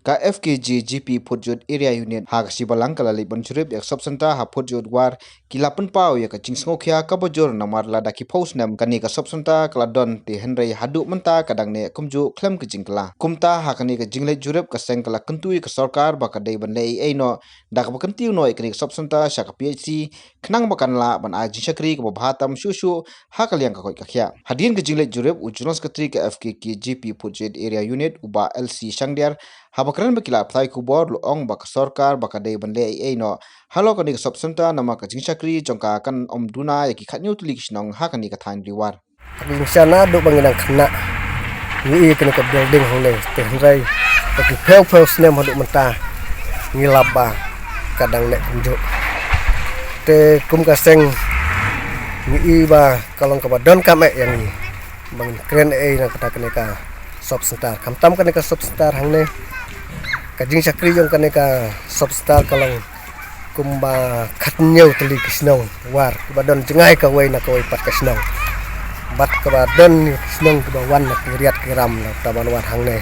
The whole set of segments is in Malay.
ka FKG GP Phutjut Area Unit ha si balang kala li bonjurip yak subsenta ha Phutjut war kilapan pau ya ka chingsngokya ka bojor namar lada ki phos nam kani ka subsenta kala don ti henrei hadu menta kadang ne kumju klem ke jingkla kumta ha kani ka jingle jurip ka seng kala kentui ka sarkar ba ka dei ban lei ei no dak ba kentiu no kani ka subsenta sha ka PHC khnang ba kan la ban a jishakri ka bhatam shushu ha kaliang ka koi ka khya hadin ka jingle jurip ujunos ka tri ka FKG GP Phutjut Area Unit uba LC Shangdiar habakran bakila pthai kubor lo ong bak sarkar baka dei ban le ei no halo kani subsenta nama ka jingsakri jongka kan omduna yaki khatnyu tulik snong ha kani ka thain riwar di sana do banginang khna ni kani ka building hole te rai tapi fel snem hadu menta ngilaba kadang nek kunjuk te kum kaseng ni ba kalong ka badon kame yang ni bang kren ei na kata kani ka substar kamtam kani ka substar hangne kajing sakri jong kani ka substar kalong kumba khatnyau teli kisnong war badon jengai ka wei na ka wei pat kisnong bat ka badon kisnong ka wan na riat kiram na taban war hangne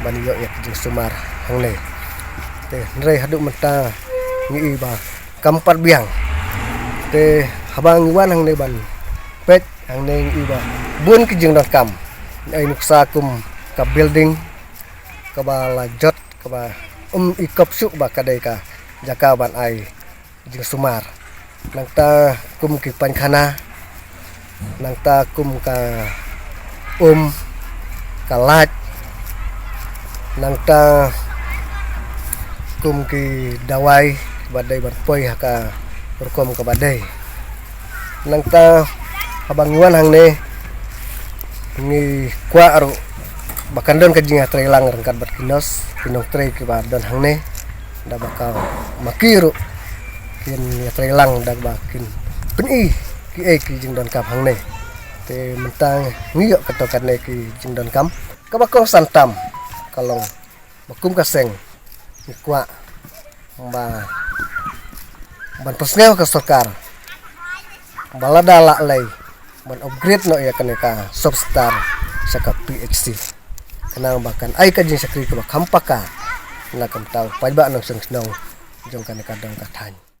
ban yo ya kajing sumar hangne te nrei hadu menta ngi ba kampat biang te habang wan hangne ban pet hangne ngi ba bun kijing dot kam ai nuksa kum ka building ka ba lajot ka ba ikop suk ba kadai ka jaka ban ai jing sumar nang ta kum ki pankhana nang ta kum ka kalat nang ta kum ki dawai badai ban poi haka perkom ka badai nang ta abanguan hang ne ni kwa aru bakan don kajing atrelang rangkat bat kinos pinong tre ki ba don hang ne da bakal makiru kin atrelang da bakin peni ki ki jing don kap hang ne te mentang ngiyok katokan ne ki jing don kam ka bakong santam kalong bakum kaseng ni kwa ba ban persneo ka sarkar balada la lay ban upgrade no ya kaneka substar saka PHC kanang bakan ai ka jing sakri ka kampaka na kam taw paiba nang seng snong jong kaneka dong ka than